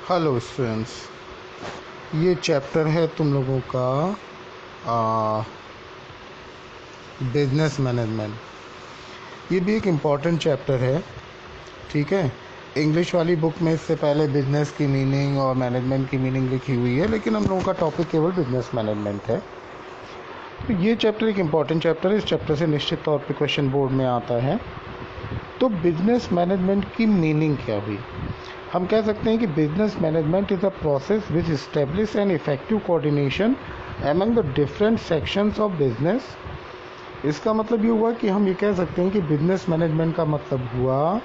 Hello students, ये chapter है तुम लोगों का बिजनेस मैनेजमेंट। ये भी एक इम्पॉर्टेंट चैप्टर है। ठीक है, इंग्लिश वाली बुक में इससे पहले बिजनेस की मीनिंग और मैनेजमेंट की मीनिंग लिखी हुई है, लेकिन हम लोगों का टॉपिक केवल बिजनेस मैनेजमेंट है। तो ये चैप्टर एक इम्पॉर्टेंट चैप्टर है। इस चैप्टर से निश्चित तौर पे क्वेश्चन बोर्ड में आता है। तो बिजनेस मैनेजमेंट की मीनिंग क्या हुई? हम कह सकते हैं कि business management is a process which establish an effective coordination among the different sections of business. इसका मतलब ये हुआ कि हम ये कह सकते हैं कि बिजनेस मैनेजमेंट का मतलब हुआ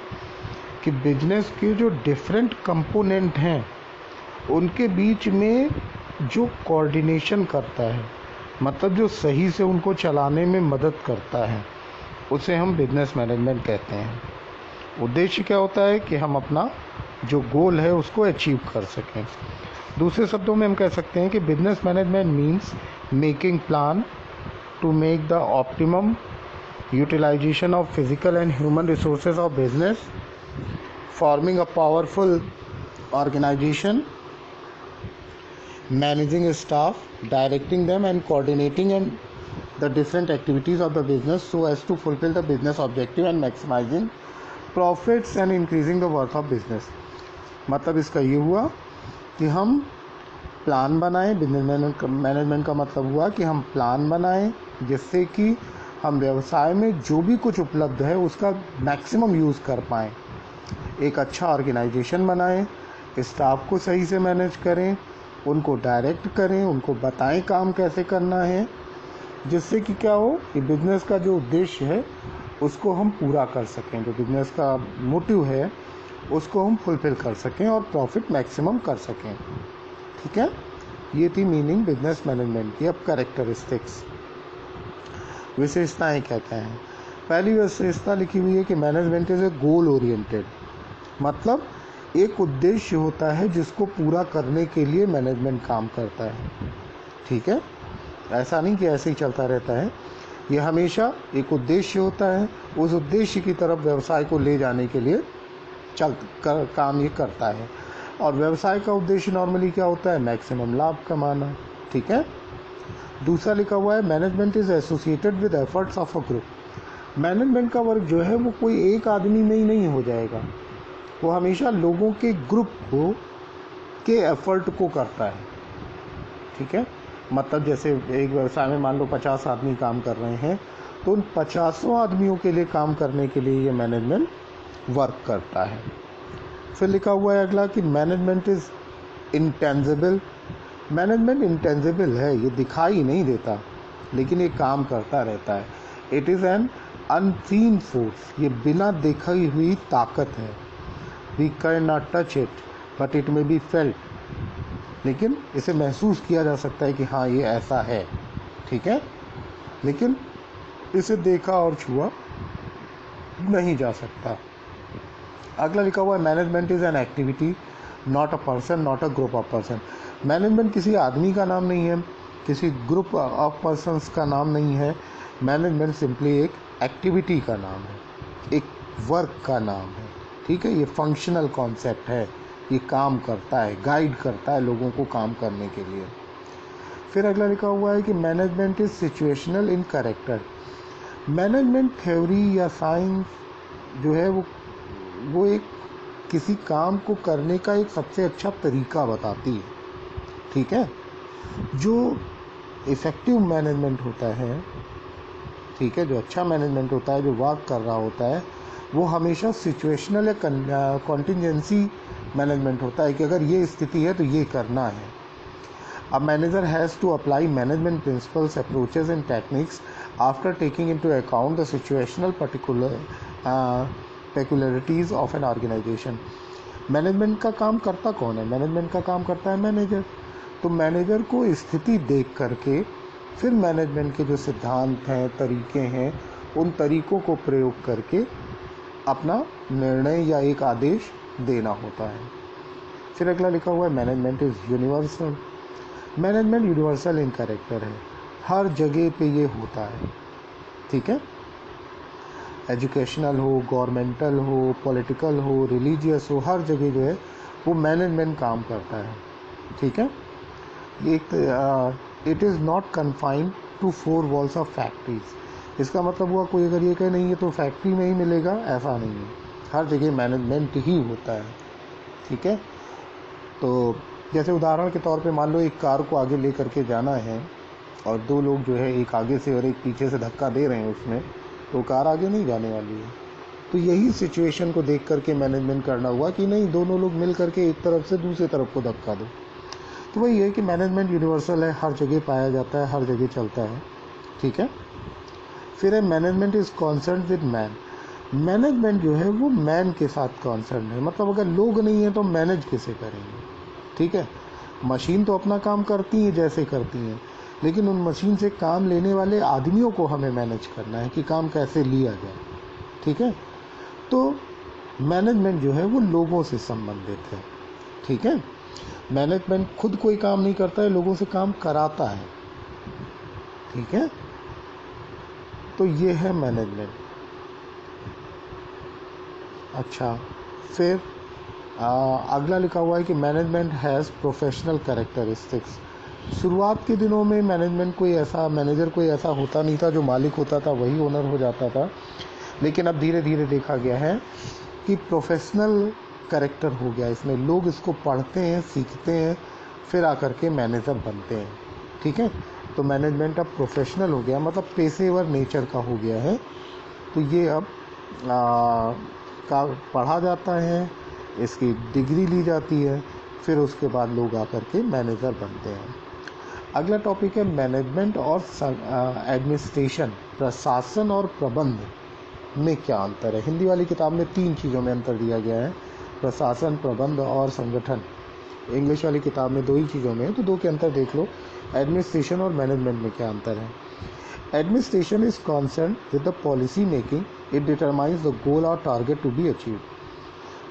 कि बिजनेस के जो डिफरेंट कंपोनेंट हैं उनके बीच में जो कोऑर्डिनेशन करता है, मतलब जो सही से उनको चलाने में मदद करता है, उसे हम बिजनेस मैनेजमेंट कहते हैं। उद्देश्य क्या होता है कि हम अपना जो गोल है उसको अचीव कर सकें। दूसरे शब्दों में हम कह सकते हैं कि business management means making plan to make the optimum utilisation of physical and human resources of business, forming a powerful organisation, managing staff, directing them and coordinating and the different activities of the business so as to fulfill the business objective and maximizing profits and increasing the worth of business। मतलब इसका ये हुआ कि हम plan बनाएं। Business management का मतलब हुआ कि हम प्लान बनाएं जिससे कि हम व्यवसाय में जो भी कुछ उपलब्ध है उसका मैक्सिमम यूज़ कर पाएँ। एक अच्छा ऑर्गेनाइजेशन बनाएं, स्टाफ को सही से मैनेज करें, उनको डायरेक्ट करें, उनको बताएं काम कैसे करना है, जिससे कि क्या हो कि बिजनेस का जो उद्देश्य है उसको हम पूरा कर सकें, जो बिजनेस का मोटिव है उसको हम फुलफिल कर सकें और प्रॉफिट मैक्सिमम कर सकें। ठीक है, ये थी मीनिंग बिजनेस मैनेजमेंट की। अब कैरेक्टरिस्टिक्स, विशेषताएं क्या क्या हैं। पहली विशेषता लिखी हुई है कि management is a goal oriented, मतलब एक उद्देश्य होता है जिसको पूरा करने के लिए मैनेजमेंट काम करता है। ठीक है, ऐसा नहीं कि ऐसे ही चलता रहता है, ये हमेशा एक उद्देश्य होता है, उस उद्देश्य की तरफ व्यवसाय को ले जाने के लिए काम ये करता है। और व्यवसाय का उद्देश्य नॉर्मली क्या होता है? मैक्सिमम लाभ कमाना। ठीक है, दूसरा लिखा हुआ है management is associated with efforts of a group. Management का वर्क जो है वो कोई एक आदमी में ही नहीं हो जाएगा, वो हमेशा लोगों के ग्रुप को के एफर्ट को करता है। ठीक है, मतलब जैसे एक व्यवसाय में मान लो 50 आदमी काम कर रहे हैं, तो उन 50 आदमियों के लिए काम करने के लिए ये मैनेजमेंट वर्क करता है। फिर लिखा हुआ है अगला कि management is intangible. Management intangible है, ये दिखाई नहीं देता लेकिन ये काम करता रहता है। It is an unseen force, ये बिना देखी हुई ताकत है। We cannot touch it, but it may be felt, लेकिन इसे महसूस किया जा सकता है कि हाँ ये ऐसा है। ठीक है, लेकिन इसे देखा और छुआ नहीं जा सकता। अगला लिखा हुआ है management is an activity not a person, not a group of person. Management किसी आदमी का नाम नहीं है, किसी ग्रुप ऑफ पर्सन्स का नाम नहीं है। मैनेजमेंट सिंपली एक एक्टिविटी का नाम है, एक वर्क का नाम है। ठीक है, ये फंक्शनल कॉन्सेप्ट है, ये काम करता है, गाइड करता है लोगों को काम करने के लिए। फिर अगला लिखा हुआ है कि management is situational in character. Management theory या साइंस जो है वो एक किसी काम को करने का एक सबसे अच्छा तरीका बताती है। ठीक है, जो इफ़ेक्टिव मैनेजमेंट होता है, ठीक है, जो अच्छा मैनेजमेंट होता है, जो वर्क कर रहा होता है, वो हमेशा सिचुएशनल या कॉन्टिजेंसी मैनेजमेंट होता है कि अगर ये स्थिति है तो ये करना है। A manager has to apply management principles, approaches and techniques after taking into account the situational peculiarities of an organisation. Management का काम करता कौन है? मैनेजमेंट का काम करता है मैनेजर। तो मैनेजर को स्थिति देख करके फिर मैनेजमेंट के जो सिद्धांत हैं, तरीके हैं, उन तरीकों को प्रयोग करके अपना निर्णय या एक आदेश देना होता है। फिर अगला लिखा हुआ है management is universal. Management universal in character है, हर जगह पे ये होता है। ठीक है, एजुकेशनल हो, गवर्नमेंटल हो, पॉलिटिकल हो, रिलीजियस हो, हर जगह जो है वो मैनेजमेंट काम करता है। ठीक है, it is not confined to 4 walls of factories. इसका मतलब हुआ कोई अगर ये कहे नहीं ये तो फैक्ट्री में ही मिलेगा, ऐसा नहीं है, हर जगह मैनेजमेंट ही होता है। ठीक है, तो जैसे उदाहरण के तौर पे मान लो एक कार को आगे ले करके जाना है और 2 लोग जो है एक आगे से और एक पीछे से धक्का दे रहे हैं उसमें, तो कार आगे नहीं जाने वाली है। तो यही सिचुएशन को देख करके मैनेजमेंट करना हुआ कि नहीं, दोनों लोग मिल करके एक तरफ से दूसरी तरफ को धक्का दो। तो वही है कि मैनेजमेंट यूनिवर्सल है, हर जगह पाया जाता है, हर जगह चलता है। ठीक है, फिर है management is concern with man. Management जो है वो मैन के साथ कॉन्सर्न है, मतलब अगर लोग नहीं है तो मैनेज कैसे करेंगे। ठीक है, मशीन तो अपना काम करती है जैसे करती हैं, लेकिन उन मशीन से काम लेने वाले आदमियों को हमें मैनेज करना है कि काम कैसे लिया जाए। ठीक है, तो मैनेजमेंट जो है वो लोगों से संबंधित है। ठीक है, मैनेजमेंट खुद कोई काम नहीं करता है, लोगों से काम कराता है। ठीक है, तो ये है मैनेजमेंट। अच्छा, फिर अगला लिखा हुआ है कि मैनेजमेंट हैज़ प्रोफेशनल कैरेक्टरिस्टिक्स। शुरुआत के दिनों में मैनेजमेंट कोई ऐसा मैनेजर कोई ऐसा होता नहीं था, जो मालिक होता था वही ओनर हो जाता था। लेकिन अब धीरे धीरे देखा गया है कि प्रोफेशनल कैरेक्टर हो गया इसमें, लोग इसको पढ़ते हैं, सीखते हैं, फिर आकर के मैनेजर बनते हैं। ठीक है, तो मैनेजमेंट अब प्रोफेशनल हो गया, मतलब पेशेवर नेचर का हो गया है। तो ये अब का पढ़ा जाता है, इसकी डिग्री ली जाती है, फिर उसके बाद लोग आकर के मैनेजर बनते हैं। अगला टॉपिक है मैनेजमेंट और एडमिनिस्ट्रेशन, प्रशासन और प्रबंध में क्या अंतर है। हिंदी वाली किताब में 3 चीज़ों में अंतर दिया गया है, प्रशासन, प्रबंध और संगठन। इंग्लिश वाली किताब में 2 ही चीज़ों में है, तो 2 के अंतर देख लो। एडमिनिस्ट्रेशन और मैनेजमेंट में क्या अंतर है। Administration is concern with the policy making, it determines the goal और टारगेट टू बी अचीव।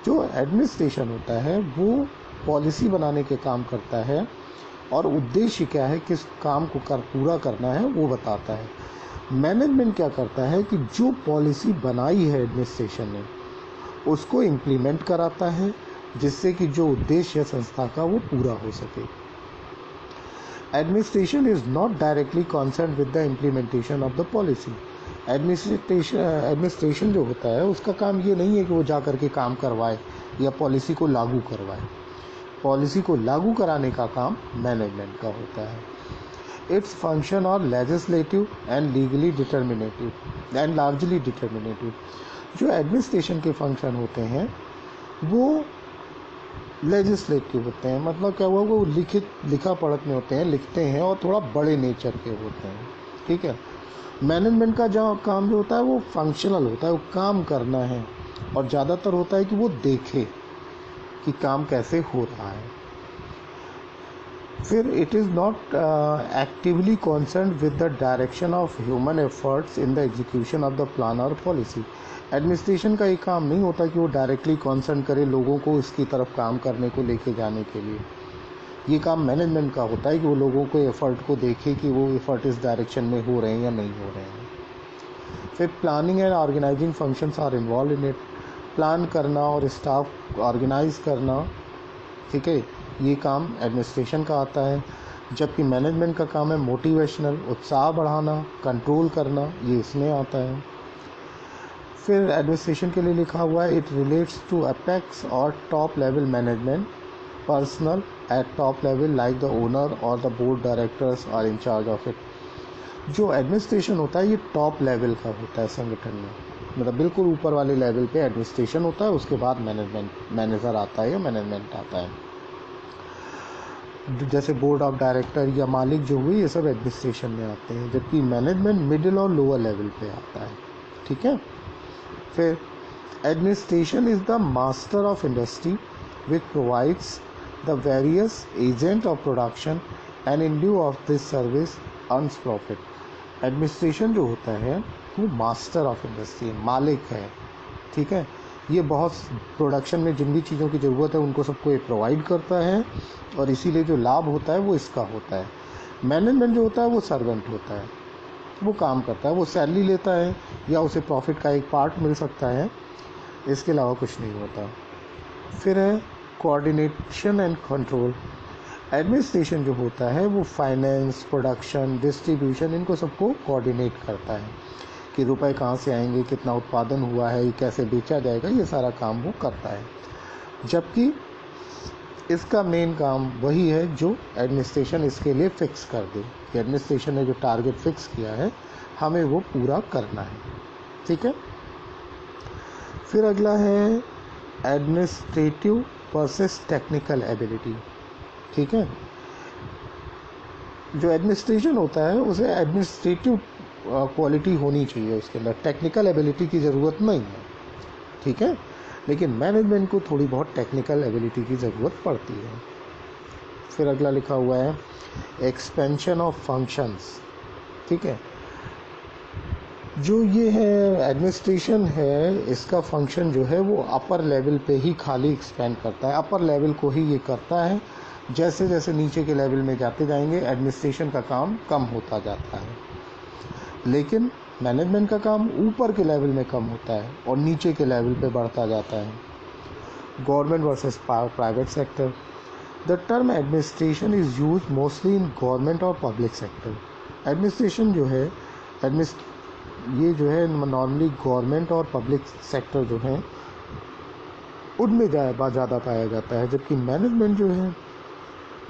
जो एडमिनिस्ट्रेशन होता है वो पॉलिसी बनाने के काम करता है और उद्देश्य क्या है, किस काम को पूरा करना है वो बताता है। मैनेजमेंट क्या करता है कि जो पॉलिसी बनाई है एडमिनिस्ट्रेशन ने उसको इम्प्लीमेंट कराता है, जिससे कि जो उद्देश्य है संस्था का वो पूरा हो सके। Administration is not directly concerned with the implementation of the policy. Administration जो होता है उसका काम ये नहीं है कि वो जा करके काम करवाए या पॉलिसी को लागू करवाए। पॉलिसी को लागू कराने का काम मैनेजमेंट का होता है। इट्स फंक्शन और legislative and legally determinative and largely determinative. जो एडमिनिस्ट्रेशन के फंक्शन होते हैं वो लेजिस्लेटिव होते हैं, मतलब क्या हुआ, वो लिखा पढ़त में होते हैं, लिखते हैं और थोड़ा बड़े नेचर के होते हैं। ठीक है, मैनेजमेंट का जो काम जो होता है वो फंक्शनल होता है, वो काम करना है, और ज़्यादातर होता है कि वो देखे कि काम कैसे हो रहा है। फिर it is not actively concerned with the direction of human efforts in the execution of the plan और पॉलिसी। एडमिनिस्ट्रेशन का ये काम नहीं होता कि वो डायरेक्टली कंसर्न करे लोगों को इसकी तरफ काम करने को लेके जाने के लिए। ये काम मैनेजमेंट का होता है कि वो लोगों को एफर्ट को देखे कि वो एफर्ट इस डायरेक्शन में हो रहे हैं या नहीं हो रहे हैं। फिर planning and organising functions are involve in it. Plan करना और स्टाफ ऑर्गेनाइज करना, ठीक है, ये काम एडमिनिस्ट्रेशन का आता है। जबकि मैनेजमेंट का काम है मोटिवेशनल, उत्साह बढ़ाना, कंट्रोल करना, ये इसमें आता है। फिर एडमिनिस्ट्रेशन के लिए लिखा हुआ है इट रिलेट्स टू अपेक्स और top level management, personnel at top level like the owner और the board directors are in charge of it. जो एडमिनिस्ट्रेशन होता है ये टॉप लेवल का होता है संगठन में, मतलब बिल्कुल ऊपर वाले लेवल पे एडमिनिस्ट्रेशन होता है, उसके बाद मैनेजर आता है या मैनेजमेंट आता है। जैसे बोर्ड ऑफ डायरेक्टर या मालिक जो हुए ये सब एडमिनिस्ट्रेशन में आते हैं, जबकि मैनेजमेंट मिडिल और लोअर लेवल पे आता है। ठीक है, फिर administration is the master of industry which provides the various agent of production and in due of this service earns profit. Administration जो होता है वो मास्टर ऑफ इंडस्ट्री, मालिक है। ठीक है, ये बहुत प्रोडक्शन में जिन भी चीज़ों की ज़रूरत है उनको सबको ये प्रोवाइड करता है, और इसीलिए जो लाभ होता है वो इसका होता है। मैनेजमेंट जो होता है वो सर्वेंट होता है, वो काम करता है, वो सैलरी लेता है या उसे प्रॉफिट का एक पार्ट मिल सकता है, इसके अलावा कुछ नहीं होता। फिर है कोऑर्डिनेशन एंड कंट्रोल। एडमिनिस्ट्रेशन जो होता है वो फाइनेंस, प्रोडक्शन, डिस्ट्रीब्यूशन, इनको सबको कोऑर्डिनेट करता है कि रुपए कहाँ से आएंगे, कितना उत्पादन हुआ है, ये कैसे बेचा जाएगा, ये सारा काम वो करता है। जबकि इसका मेन काम वही है जो एडमिनिस्ट्रेशन इसके लिए फिक्स कर दे कि एडमिनिस्ट्रेशन ने जो टारगेट फिक्स किया है हमें वो पूरा करना है। ठीक है। फिर अगला है एडमिनिस्ट्रेटिव वर्सेस टेक्निकल एबिलिटी। ठीक है। जो एडमिनिस्ट्रेशन होता है उसे एडमिनिस्ट्रेटिव क्वालिटी होनी चाहिए, उसके अंदर टेक्निकल एबिलिटी की ज़रूरत नहीं है। ठीक है। लेकिन मैनेजमेंट को थोड़ी बहुत टेक्निकल एबिलिटी की ज़रूरत पड़ती है। फिर अगला लिखा हुआ है एक्सपेंशन ऑफ फंक्शंस। ठीक है। जो ये है एडमिनिस्ट्रेशन है, इसका फंक्शन जो है वो अपर लेवल पे ही खाली एक्सपेंड करता है, अपर लेवल को ही ये करता है। जैसे जैसे नीचे के लेवल में जाते जाएंगे एडमिनिस्ट्रेशन का काम कम होता जाता है, लेकिन मैनेजमेंट का काम ऊपर के लेवल में कम होता है और नीचे के लेवल पे बढ़ता जाता है। Government versus private sector. The term administration is use mostly in government और पब्लिक सेक्टर। एडमिनिस्ट्रेशन जो है ये जो है नॉर्मली गवर्नमेंट और पब्लिक सेक्टर जो है उनमें ज़्यादा पाया जाता है, जबकि मैनेजमेंट जो है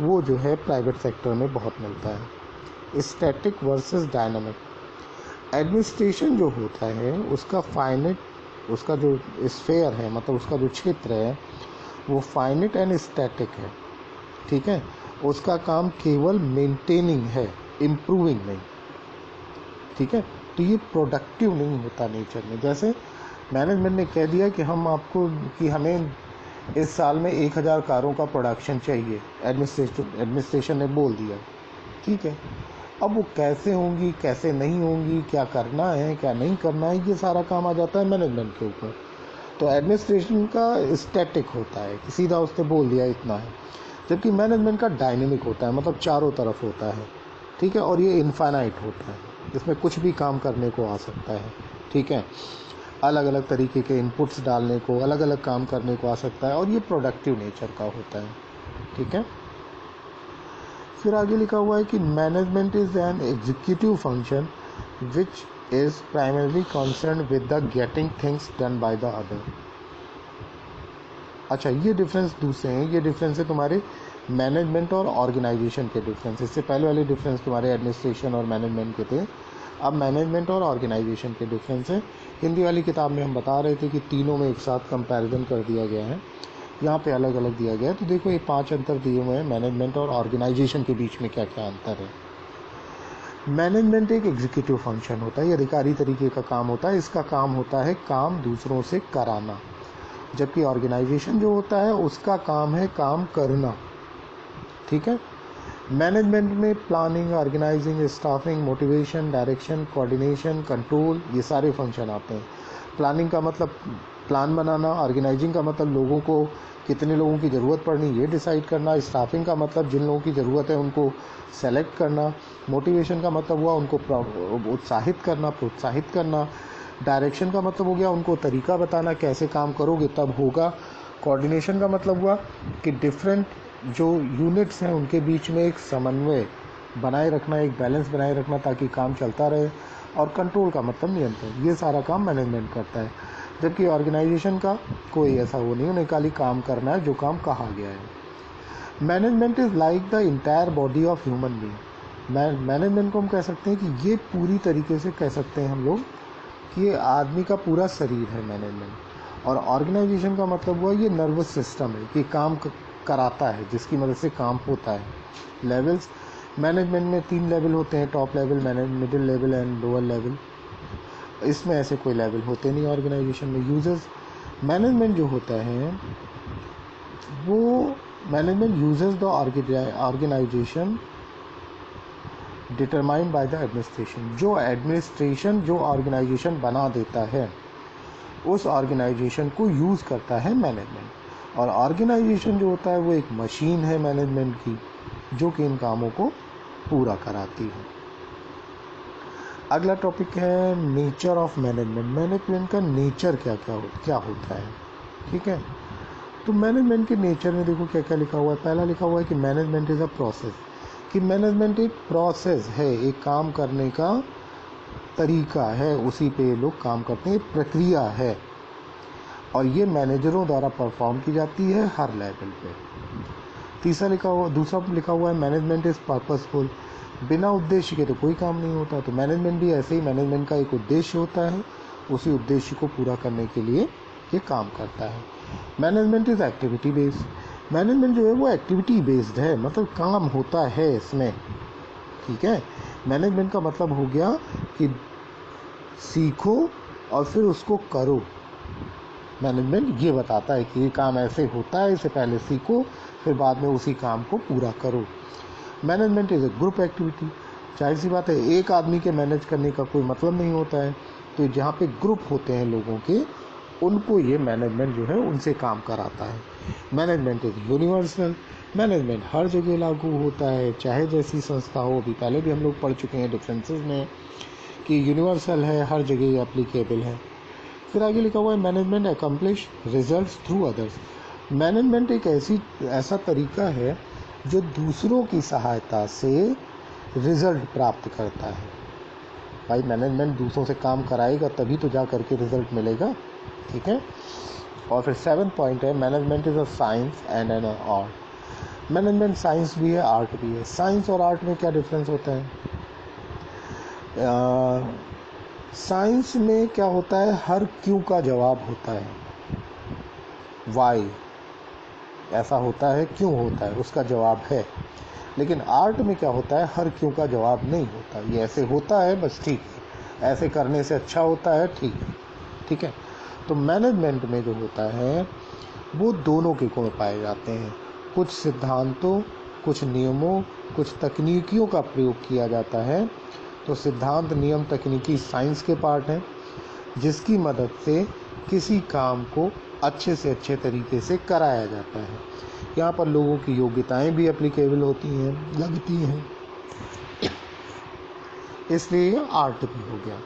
वो जो है प्राइवेट सेक्टर में बहुत मिलता है। Static versus dynamic. एडमिनिस्ट्रेशन जो होता है उसका उसका जो स्फेयर है, मतलब उसका जो क्षेत्र है वो फाइनिट एंड स्टैटिक है। ठीक है। उसका काम केवल मेंटेनिंग है, इम्प्रूविंग नहीं। ठीक है। तो ये प्रोडक्टिव नहीं होता नेचर में। जैसे मैनेजमेंट ने कह दिया कि हमें इस साल में 1000 कारों का प्रोडक्शन चाहिए, एडमिनिस्ट्रेशन ने बोल दिया। ठीक है। अब वो कैसे होंगी, कैसे नहीं होंगी, क्या करना है, क्या नहीं करना है, ये सारा काम आ जाता है मैनेजमेंट के ऊपर। तो एडमिनिस्ट्रेशन का स्टैटिक होता है कि सीधा उसने बोल दिया इतना है, जबकि मैनेजमेंट का डायनेमिक होता है, मतलब चारों तरफ होता है। ठीक है। और ये इनफाइनाइट होता है, इसमें कुछ भी काम करने को आ सकता है। ठीक है। अलग अलग तरीके के इनपुट्स डालने को, अलग अलग काम करने को आ सकता है, और ये प्रोडक्टिव नेचर का होता है। ठीक है। फिर आगे लिखा हुआ है कि management is an executive function which is primarily concern with the getting things done by the other. अच्छा, ये डिफरेंस दूसरे हैं, ये डिफरेंस है तुम्हारे मैनेजमेंट और ऑर्गेनाइजेशन के डिफरेंस। इससे पहले वाले डिफरेंस तुम्हारे एडमिनिस्ट्रेशन और मैनेजमेंट के थे, अब मैनेजमेंट और ऑर्गेनाइजेशन के डिफरेंस है। हिंदी वाली किताब में हम बता रहे थे कि तीनों में एक साथ कंपैरिजन कर दिया गया है, यहाँ पे अलग अलग दिया गया है। तो देखो ये 5 अंतर दिए हुए हैं मैनेजमेंट और ऑर्गेनाइजेशन के बीच में क्या क्या अंतर है। मैनेजमेंट एक एग्जीक्यूटिव फंक्शन होता है, ये अधिकारी तरीके का काम होता है, इसका काम होता है काम दूसरों से कराना, जबकि ऑर्गेनाइजेशन जो होता है उसका काम है काम करना। ठीक है। मैनेजमेंट में planning, organising, staffing, motivation, direction, coordination, control, ये सारे फंक्शन आते हैं। प्लानिंग का मतलब प्लान बनाना, ऑर्गेनाइजिंग का मतलब लोगों को कितने लोगों की ज़रूरत पड़नी ये डिसाइड करना, स्टाफिंग का मतलब जिन लोगों की ज़रूरत है उनको सेलेक्ट करना, मोटिवेशन का मतलब हुआ उनको उत्साहित करना, प्रोत्साहित करना, डायरेक्शन का मतलब हो गया उनको तरीका बताना कैसे काम करोगे तब होगा, कोऑर्डिनेशन का मतलब हुआ कि डिफरेंट जो यूनिट्स हैं उनके बीच में एक समन्वय बनाए रखना, एक बैलेंस बनाए रखना ताकि काम चलता रहे, और कंट्रोल का मतलब नियंत्रण। ये सारा काम मैनेजमेंट करता है, जबकि ऑर्गेनाइजेशन का कोई ऐसा वो नहीं, उन्हें खाली काम करना है जो काम कहा गया है। Management is like the entire body of human being. Management को हम कह सकते हैं कि ये पूरी तरीके से कह सकते हैं हम लोग कि ये आदमी का पूरा शरीर है मैनेजमेंट। और ऑर्गेनाइजेशन का मतलब हुआ ये नर्वस सिस्टम है कि काम कराता है, जिसकी मदद से काम होता है। लेवल्स मैनेजमेंट में 3 लेवल होते हैं, top level, middle level and lower level. इसमें ऐसे कोई लेवल होते नहीं ऑर्गेनाइजेशन में। यूजर्स मैनेजमेंट जो होता है वो management users the organisation determined by the administration. जो एडमिनिस्ट्रेशन जो ऑर्गेनाइजेशन बना देता है उस ऑर्गेनाइजेशन को यूज़ करता है मैनेजमेंट। और ऑर्गेनाइजेशन जो होता है वो एक मशीन है मैनेजमेंट की जो कि इन कामों को पूरा कराती है। अगला टॉपिक है नेचर ऑफ मैनेजमेंट। मैनेजमेंट का नेचर क्या होता है। ठीक है। तो मैनेजमेंट के नेचर में देखो क्या क्या लिखा हुआ है। पहला लिखा हुआ है कि मैनेजमेंट इज़ अ प्रोसेस, कि मैनेजमेंट एक प्रोसेस है, एक काम करने का तरीका है, उसी पे लोग काम करते हैं, प्रक्रिया है, और ये मैनेजरों द्वारा परफॉर्म की जाती है हर लेवल पे। दूसरा लिखा हुआ है मैनेजमेंट इज़ पर्पसफुल, बिना उद्देश्य के तो कोई काम नहीं होता। तो मैनेजमेंट भी ऐसे ही, मैनेजमेंट का एक उद्देश्य होता है, उसी उद्देश्य को पूरा करने के लिए ये काम करता है। Management is activity based, management जो है वो एक्टिविटी बेस्ड है, मतलब काम होता है इसमें, ठीक है। मैनेजमेंट का मतलब हो गया कि सीखो और फिर उसको करो। मैनेजमेंट ये बताता है कि ये काम ऐसे होता है, इसे पहले सीखो, फिर बाद में उसी काम को पूरा करो। Management is a group activity, जाहिर सी बात है एक आदमी के मैनेज करने का कोई मतलब नहीं होता है, तो जहाँ पे ग्रुप होते हैं लोगों के, उनको ये मैनेजमेंट जो है उनसे काम कराता है। मैनेजमेंट इज़ यूनिवर्सल, मैनेजमेंट हर जगह लागू होता है, चाहे जैसी संस्था हो। अभी पहले भी हम लोग पढ़ चुके हैं डिफरेंसेस में कि यूनिवर्सल है, हर जगह एप्लीकेबल है। फिर आगे लिखा हुआ है management accomplish results through others, management एक ऐसा तरीका है जो दूसरों की सहायता से रिजल्ट प्राप्त करता है। भाई मैनेजमेंट दूसरों से काम कराएगा तभी तो जा करके रिजल्ट मिलेगा, ठीक है। और फिर 7th पॉइंट है management is a science and an art, management science भी है, आर्ट भी है। साइंस और आर्ट में क्या डिफरेंस होता है? साइंस में क्या होता है, हर क्यों का जवाब होता है, वाई ऐसा होता है, क्यों होता है, उसका जवाब है। लेकिन आर्ट में क्या होता है, हर क्यों का जवाब नहीं होता, ये ऐसे होता है बस, ठीक है, ऐसे करने से अच्छा होता है, ठीक है। तो मैनेजमेंट में जो होता है वो दोनों के गुण पाए जाते हैं, कुछ सिद्धांतों, कुछ नियमों, कुछ तकनीकियों का प्रयोग किया जाता है। तो सिद्धांत, नियम, तकनीकी साइंस के पार्ट हैं, जिसकी मदद से किसी काम को अच्छे से अच्छे तरीके से कराया जाता है। यहाँ पर लोगों की योग्यताएं भी एप्लीकेबल होती हैं, लगती हैं, इसलिए ये आर्ट भी हो गया।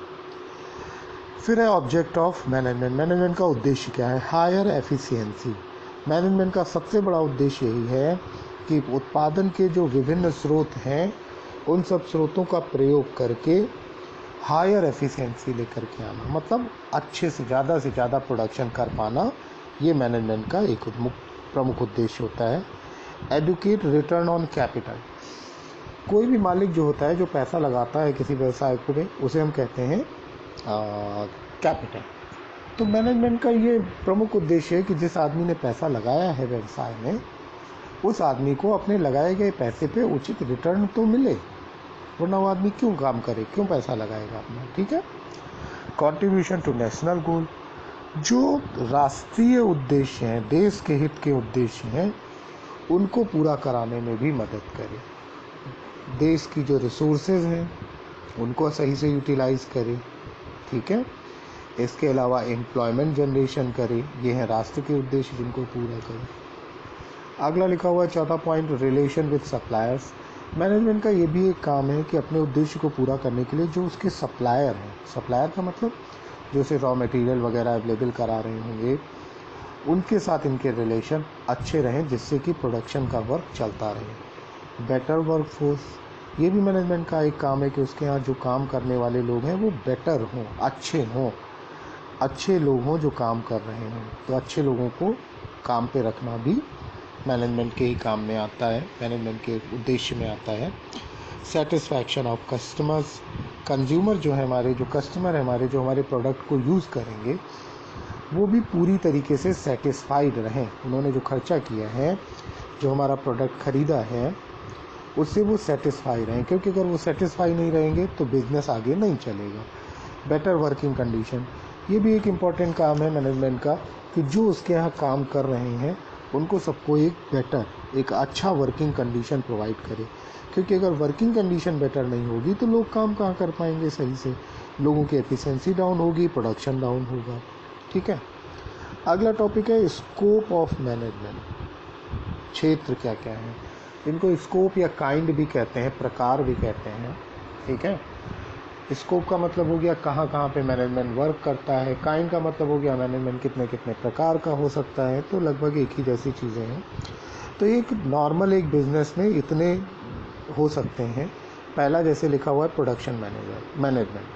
फिर है ऑब्जेक्ट ऑफ मैनेजमेंट, मैनेजमेंट का उद्देश्य क्या है? हायर एफिशिएंसी, मैनेजमेंट का सबसे बड़ा उद्देश्य यही है कि उत्पादन के जो विभिन्न स्रोत हैं उन सब स्रोतों का प्रयोग करके हायर एफिशिएंसी लेकर के आना, मतलब अच्छे से ज़्यादा प्रोडक्शन कर पाना, ये मैनेजमेंट का एक प्रमुख उद्देश्य होता है। एडुकेट रिटर्न ऑन कैपिटल, कोई भी मालिक जो होता है, जो पैसा लगाता है किसी व्यवसाय को में, उसे हम कहते हैं कैपिटल। तो मैनेजमेंट का ये प्रमुख उद्देश्य है कि जिस आदमी ने पैसा लगाया है व्यवसाय में, उस आदमी को अपने लगाए गए पैसे पे उचित रिटर्न तो मिले, वरना वो आदमी क्यों काम करे, क्यों पैसा लगाएगा अपना, ठीक है। कंट्रीब्यूशन टू नेशनल गोल, जो राष्ट्रीय उद्देश्य हैं, देश के हित के उद्देश्य हैं, उनको पूरा कराने में भी मदद करे। देश की जो रिसोर्सेज हैं उनको सही से यूटिलाइज करे, ठीक है। इसके अलावा एम्प्लॉयमेंट जनरेशन करे, ये हैं राष्ट्र के उद्देश्य जिनको पूरा करे। अगला लिखा हुआ है 4था point, relation with suppliers, management का ये भी एक काम है कि अपने उद्देश्य को पूरा करने के लिए जो उसके सप्लायर हैं, सप्लायर का मतलब जो उसे रॉ मटेरियल वगैरह अवेलेबल करा रहे होंगे, उनके साथ इनके रिलेशन अच्छे रहें, जिससे कि प्रोडक्शन का वर्क चलता रहे। बेटर वर्क फोर्स, ये भी मैनेजमेंट का एक काम है कि उसके यहाँ जो काम करने वाले लोग हैं वो बेटर हों, अच्छे लोग हों जो काम कर रहे हों। तो अच्छे लोगों को काम पे रखना भी मैनेजमेंट के ही काम में आता है, मैनेजमेंट के उद्देश्य में आता है। सेटिस्फैक्शन ऑफ कस्टमर्स, कंज्यूमर जो है हमारे, जो कस्टमर है हमारे, जो हमारे प्रोडक्ट को यूज़ करेंगे, वो भी पूरी तरीके से सेटिस्फाइड रहें, उन्होंने जो खर्चा किया है, जो हमारा प्रोडक्ट ख़रीदा है, उससे वो सेटिस्फाई रहें, क्योंकि अगर वो सेटिस्फाई नहीं रहेंगे तो बिज़नेस आगे नहीं चलेगा। बेटर वर्किंग कंडीशन, ये भी एक इम्पॉर्टेंट काम है मैनेजमेंट का कि जो उसके यहाँ काम कर रहे हैं उनको सबको एक अच्छा वर्किंग कंडीशन प्रोवाइड करे, क्योंकि अगर वर्किंग कंडीशन बेटर नहीं होगी तो लोग काम कहाँ कर पाएंगे सही से, लोगों की एफिशिएंसी डाउन होगी, प्रोडक्शन डाउन होगा, ठीक है। अगला टॉपिक है स्कोप ऑफ मैनेजमेंट, क्षेत्र क्या क्या है, इनको स्कोप या काइंड भी कहते हैं, प्रकार भी कहते हैं, ठीक है। स्कोप का मतलब हो गया कहाँ कहाँ पे मैनेजमेंट वर्क करता है, काइंड का मतलब हो गया मैनेजमेंट कितने कितने प्रकार का हो सकता है, तो लगभग एक ही जैसी चीज़ें हैं। तो एक नॉर्मल एक बिजनेस में इतने हो सकते हैं। पहला जैसे लिखा हुआ है प्रोडक्शन मैनेजमेंट,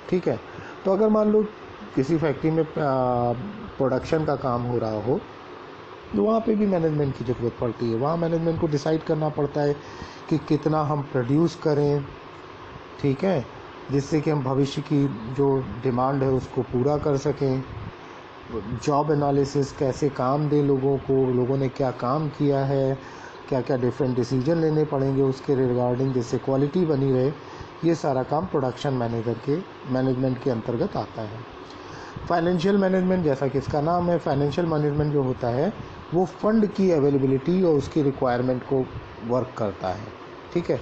ठीक है। तो अगर मान लो किसी फैक्ट्री में प्रोडक्शन का काम हो रहा हो तो वहाँ पे भी मैनेजमेंट की ज़रूरत पड़ती है। वहाँ मैनेजमेंट को डिसाइड करना पड़ता है कि कितना हम प्रोड्यूस करें, ठीक है, जिससे कि हम भविष्य की जो डिमांड है उसको पूरा कर सकें। जॉब एनालिसिस, कैसे काम दें लोगों को, लोगों ने क्या काम किया है, क्या क्या डिफरेंट डिसीजन लेने पड़ेंगे उसके रिगार्डिंग, जिससे क्वालिटी बनी रहे, ये सारा काम प्रोडक्शन मैनेजमेंट के अंतर्गत आता है। फाइनेंशियल मैनेजमेंट, जैसा कि इसका नाम है, फाइनेंशियल मैनेजमेंट जो होता है वो फंड की अवेलेबिलिटी और उसकी रिक्वायरमेंट को वर्क करता है, ठीक है।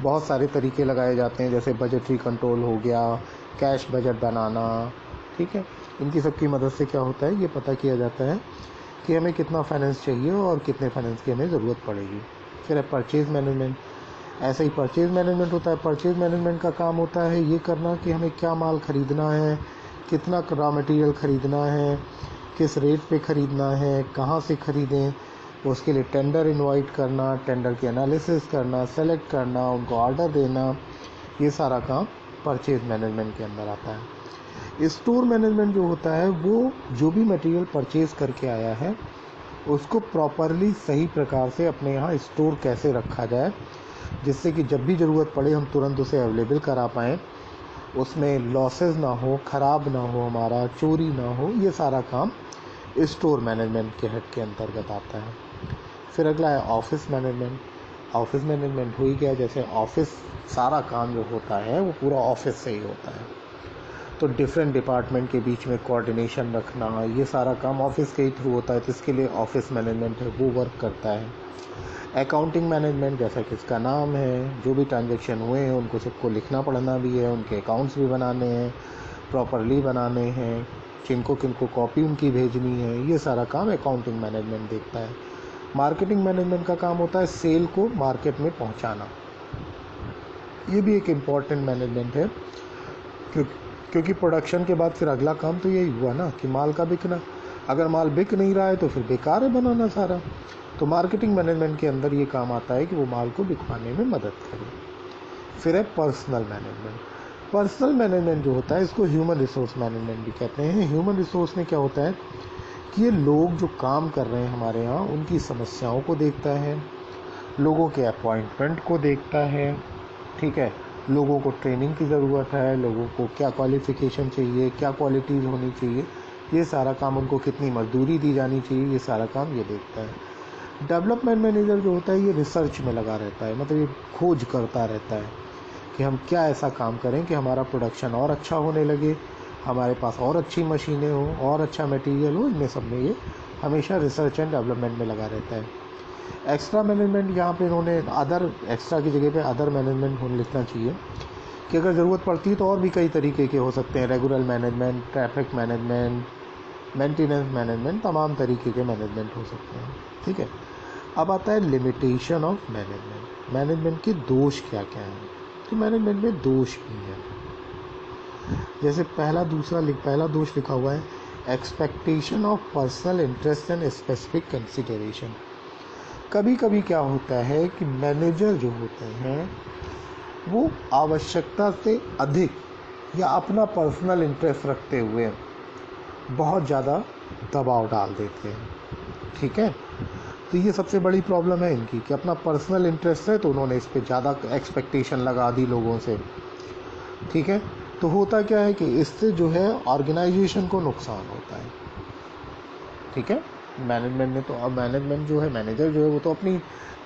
बहुत सारे तरीके लगाए जाते हैं, जैसे बजटरी कंट्रोल हो गया, कैश बजट बनाना, ठीक है। इनकी सबकी मदद से क्या होता है, ये पता किया जाता है कि हमें कितना फाइनेंस चाहिए और कितने फाइनेंस की हमें ज़रूरत पड़ेगी। फिर है परचेज़ मैनेजमेंट, ऐसा ही परचेज़ मैनेजमेंट होता है। परचेज़ मैनेजमेंट का काम होता है ये करना कि हमें क्या माल ख़रीदना है, कितना रॉ मटेरियल ख़रीदना है, किस रेट पे ख़रीदना है, कहाँ से ख़रीदें, उसके लिए टेंडर इनवाइट करना, टेंडर की एनालिसिस करना, सेलेक्ट करना, उनको ऑर्डर देना, ये सारा काम परचेज़ मैनेजमेंट के अंदर आता है। स्टोर मैनेजमेंट जो होता है वो जो भी मटेरियल परचेज़ करके आया है उसको प्रॉपरली सही प्रकार से अपने यहाँ स्टोर कैसे रखा जाए, जिससे कि जब भी ज़रूरत पड़े हम तुरंत उसे अवेलेबल करा पाएँ, उसमें लॉसेस ना हो, ख़राब ना हो, हमारा चोरी ना हो, ये सारा काम स्टोर मैनेजमेंट के हेड के अंतर्गत आता है। फिर अगला है ऑफिस मैनेजमेंट। ऑफिस मैनेजमेंट हो ही गया, जैसे ऑफिस सारा काम जो होता है वो पूरा ऑफिस से ही होता है, तो डिफरेंट डिपार्टमेंट के बीच में कोऑर्डिनेशन रखना, ये सारा काम ऑफिस के ही थ्रू होता है, तो इसके लिए ऑफिस मैनेजमेंट है वो वर्क करता है। अकाउंटिंग मैनेजमेंट, जैसा कि इसका नाम है, जो भी ट्रांजैक्शन हुए हैं उनको सबको लिखना पढ़ना भी है, उनके अकाउंट्स भी बनाने हैं, प्रॉपरली बनाने हैं, किनको किनको कॉपी उनकी भेजनी है, ये सारा काम अकाउंटिंग मैनेजमेंट देखता है। मार्केटिंग मैनेजमेंट का काम होता है सेल को मार्केट में पहुंचाना, ये भी एक इम्पॉर्टेंट मैनेजमेंट है, क्योंकि प्रोडक्शन के बाद फिर अगला काम तो यही हुआ ना कि माल का बिकना। अगर माल बिक नहीं रहा है तो फिर बेकार है बनाना सारा। तो मार्केटिंग मैनेजमेंट के अंदर ये काम आता है कि वो माल को बिकवाने में मदद करे। फिर है पर्सनल मैनेजमेंट। पर्सनल मैनेजमेंट जो होता है इसको ह्यूमन रिसोर्स मैनेजमेंट भी कहते हैं। ह्यूमन रिसोर्स में क्या होता है कि ये लोग जो काम कर रहे हैं हमारे यहाँ उनकी समस्याओं को देखता है, लोगों के अपॉइंटमेंट को देखता है, ठीक है, लोगों को ट्रेनिंग की ज़रूरत है, लोगों को क्या क्वालिफ़िकेशन चाहिए, क्या क्वालिटीज़ होनी चाहिए, ये सारा काम, उनको कितनी मजदूरी दी जानी चाहिए, ये सारा काम ये देखता है। डेवलपमेंट मैनेजर जो होता है ये रिसर्च में लगा रहता है, मतलब ये खोज करता रहता है कि हम क्या ऐसा काम करें कि हमारा प्रोडक्शन और अच्छा होने लगे, हमारे पास और अच्छी मशीनें हों, और अच्छा मटेरियल हो, इनमें सब में ये हमेशा रिसर्च एंड डेवलपमेंट में लगा रहता है। एक्स्ट्रा मैनेजमेंट, यहाँ पे इन्होंने अदर, एक्स्ट्रा की जगह पे अदर मैनेजमेंट होने लिखना चाहिए कि अगर ज़रूरत पड़ती है तो और भी कई तरीके के हो सकते हैं, regular management, traffic management, maintenance management, तमाम तरीके के मैनेजमेंट हो सकते हैं, ठीक है। अब आता है लिमिटेशन ऑफ मैनेजमेंट। मैनेजमेंट के दोष क्या क्या हैं, तो मैनेजमेंट में दोष भी है। जैसे पहला दोष लिखा हुआ है expectation of personal interest and specific consideration. कभी कभी क्या होता है कि मैनेजर जो होते हैं वो आवश्यकता से अधिक या अपना पर्सनल इंटरेस्ट रखते हुए बहुत ज़्यादा दबाव डाल देते हैं, ठीक है। तो ये सबसे बड़ी प्रॉब्लम है इनकी कि अपना पर्सनल इंटरेस्ट है तो उन्होंने इस पर ज़्यादा एक्सपेक्टेशन लगा दी लोगों से, ठीक है। तो होता क्या है कि इससे जो है ऑर्गेनाइजेशन को नुकसान होता है, ठीक है। मैनेजमेंट ने तो, अब मैनेजमेंट जो है, मैनेजर जो है वो तो अपनी,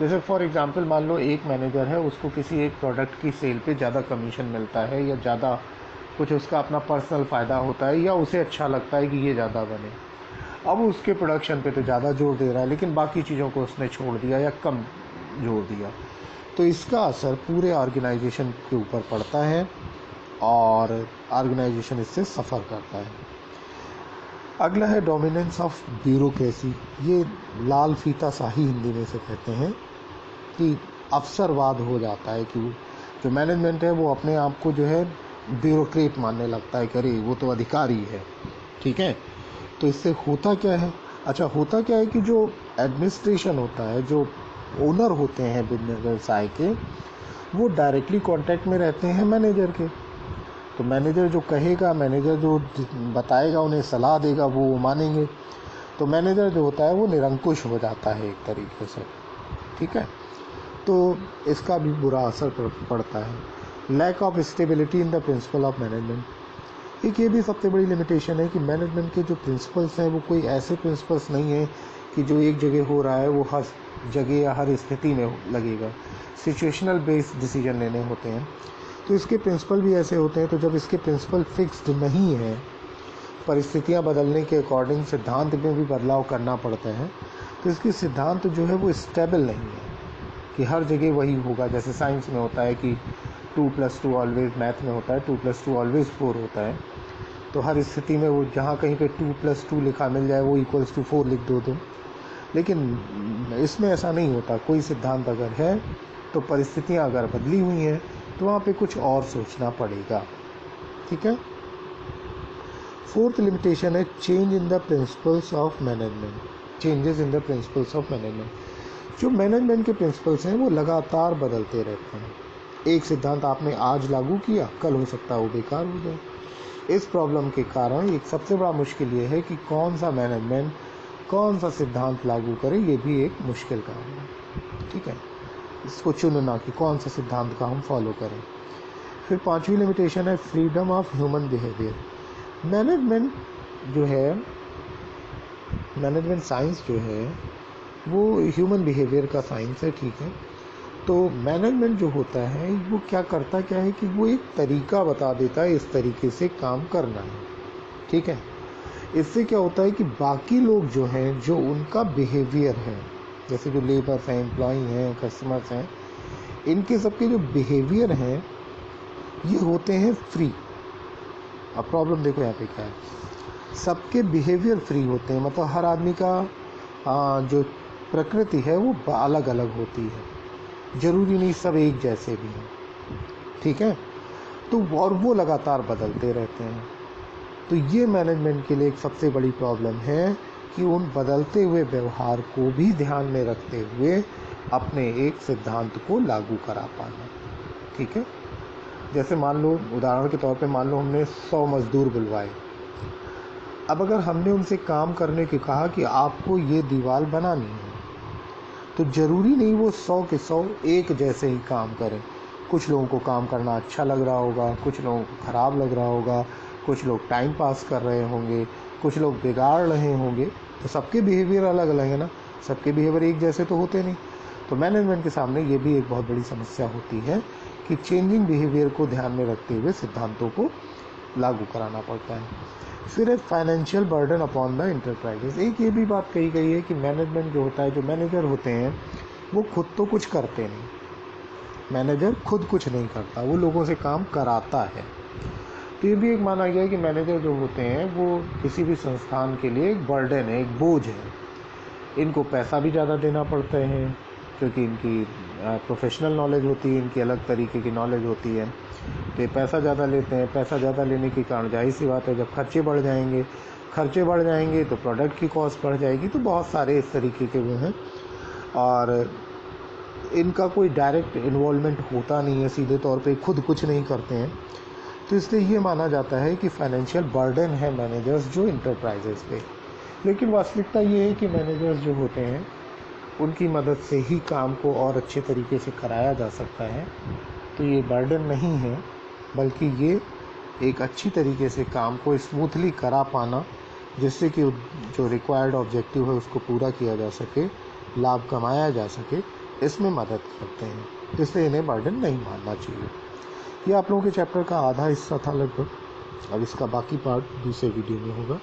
जैसे फॉर एग्जांपल मान लो एक मैनेजर है, उसको किसी एक प्रोडक्ट की सेल पे ज़्यादा कमीशन मिलता है या ज़्यादा कुछ उसका अपना पर्सनल फ़ायदा होता है या उसे अच्छा लगता है कि ये ज़्यादा बने, अब उसके प्रोडक्शन पे तो ज़्यादा जोर दे रहा है लेकिन बाकी चीज़ों को उसने छोड़ दिया या कम जोर दिया, तो इसका असर पूरे ऑर्गेनाइजेशन के ऊपर पड़ता है और ऑर्गेनाइजेशन इससे सफ़र करता है। अगला है डोमिनेंस ऑफ ब्यूरोक्रेसी। ये लाल फीता शाही हिंदी में से कहते हैं कि अवसरवाद हो जाता है कि जो मैनेजमेंट है वो अपने आप को जो है ब्यूरोक्रेट मानने लगता है कि अरे वो तो अधिकारी है, ठीक है। तो इससे होता क्या है, अच्छा होता क्या है कि जो एडमिनिस्ट्रेशन होता है, जो ओनर होते हैं बिजनेस व्यवसाय के, वो डायरेक्टली कांटेक्ट में रहते हैं मैनेजर के। तो मैनेजर जो कहेगा, मैनेजर जो बताएगा, उन्हें सलाह देगा, वो मानेंगे। तो मैनेजर जो होता है वो निरंकुश हो जाता है एक तरीके से, ठीक है। तो इसका भी बुरा असर पड़ता है। Lack of stability in the principle of management, एक ये भी सबसे बड़ी लिमिटेशन है कि मैनेजमेंट के जो प्रिंसिपल्स हैं वो कोई ऐसे प्रिंसिपल्स नहीं है कि जो एक जगह हो रहा है वो हर जगह या हर स्थिति में लगेगा। सिचुएशनल बेस्ड डिसीजन लेने होते हैं। तो इसके प्रिंसिपल भी ऐसे होते हैं। तो जब इसके प्रिंसिपल फिक्स्ड नहीं है, परिस्थितियां बदलने के अकॉर्डिंग सिद्धांत में भी बदलाव करना पड़ता है। तो इसके सिद्धांत जो है वो स्टेबल नहीं है कि हर जगह वही होगा। जैसे साइंस में होता है कि 2+2 ऑलवेज, मैथ में होता है 2+2 ऑलवेज 4 होता है। तो हर स्थिति में वो जहाँ कहीं पे 2+2 लिखा मिल जाए वो =4 लिख दो तुम। लेकिन इसमें ऐसा नहीं होता। कोई सिद्धांत अगर है तो परिस्थितियाँ अगर बदली हुई हैं तो वहाँ पे कुछ और सोचना पड़ेगा, ठीक है। फोर्थ लिमिटेशन है change in the principles of management, changes in the principles of management. जो मैनेजमेंट के प्रिंसिपल्स हैं वो लगातार बदलते रहते हैं। एक सिद्धांत आपने आज लागू किया, कल हो सकता है वो बेकार हो जाए। इस प्रॉब्लम के कारण एक सबसे बड़ा मुश्किल ये है कि कौन सा मैनेजमेंट कौन सा सिद्धांत लागू करे, ये भी एक मुश्किल काम है, ठीक है। इसको चुनना कि कौन सा सिद्धांत का हम फॉलो करें। फिर पांचवी लिमिटेशन है freedom of human behaviour. Management जो है, मैनेजमेंट साइंस जो है वो ह्यूमन बिहेवियर का साइंस है, ठीक है। तो मैनेजमेंट जो होता है वो क्या करता क्या है कि वो एक तरीका बता देता है, इस तरीके से काम करना है, ठीक है। इससे क्या होता है कि बाकी लोग जो हैं, जो उनका बिहेवियर है, जैसे जो लेबर्स हैं, एम्प्लॉई हैं, कस्टमर्स हैं, इनके सबके जो बिहेवियर हैं ये होते हैं फ्री। अब प्रॉब्लम देखो यहाँ पे क्या है, सबके बिहेवियर फ्री होते हैं। मतलब हर आदमी का जो प्रकृति है वो अलग अलग होती है, जरूरी नहीं सब एक जैसे भी हैं, ठीक है। तो और वो लगातार बदलते रहते हैं। तो ये मैनेजमेंट के लिए एक सबसे बड़ी प्रॉब्लम है कि उन बदलते हुए व्यवहार को भी ध्यान में रखते हुए अपने एक सिद्धांत को लागू करा पाना, ठीक है। जैसे मान लो, उदाहरण के तौर पे मान लो हमने 100 मजदूर बुलवाए। अब अगर हमने उनसे काम करने के कहा कि आपको ये दीवार बनानी है, तो ज़रूरी नहीं वो 100 के 100 एक जैसे ही काम करें। कुछ लोगों को काम करना अच्छा लग रहा होगा, कुछ लोगों को ख़राब लग रहा होगा, कुछ लोग टाइम पास कर रहे होंगे, कुछ लोग बिगाड़ रहे होंगे। तो सबके बिहेवियर अलग अलग है ना, सबके बिहेवियर एक जैसे तो होते नहीं। तो मैनेजमेंट के सामने ये भी एक बहुत बड़ी समस्या होती है कि चेंजिंग बिहेवियर को ध्यान में रखते हुए सिद्धांतों को लागू कराना पड़ता है। फिर है financial burden upon the enterprises. एक ये भी बात कही गई है कि मैनेजमेंट जो होता है, जो मैनेजर होते हैं वो खुद तो कुछ करते नहीं, मैनेजर खुद कुछ नहीं करता, वो लोगों से काम कराता है। तो ये भी एक माना गया है कि मैनेजर जो होते हैं वो किसी भी संस्थान के लिए एक बर्डन है, एक बोझ है। इनको पैसा भी ज़्यादा देना पड़ता है क्योंकि इनकी प्रोफेशनल नॉलेज होती है, इनकी अलग तरीके की नॉलेज होती है। तो ये पैसा ज़्यादा लेते हैं। पैसा ज़्यादा लेने के कारण जाहिर सी बात है जब खर्चे बढ़ जाएंगे तो प्रोडक्ट की कॉस्ट बढ़ जाएगी। तो बहुत सारे इस तरीके के वो हैं और इनका कोई डायरेक्ट इन्वॉल्वमेंट होता नहीं है, सीधे तौर पे खुद कुछ नहीं करते हैं। तो इसलिए ये माना जाता है कि फाइनेंशियल बर्डन है मैनेजर्स जो इंटरप्राइजेस पे। लेकिन वास्तविकता ये है कि मैनेजर्स जो होते हैं उनकी मदद से ही काम को और अच्छे तरीके से कराया जा सकता है। तो ये बर्डन नहीं है, बल्कि ये एक अच्छी तरीके से काम को स्मूथली करा पाना, जिससे कि जो रिक्वायर्ड ऑब्जेक्टिव है उसको पूरा किया जा सके, लाभ कमाया जा सके, इसमें मदद करते हैं। इसलिए इन्हें बर्डन नहीं मानना चाहिए। ये आप लोगों के चैप्टर का आधा हिस्सा था लगभग। अब इसका बाकी पार्ट दूसरे वीडियो में होगा।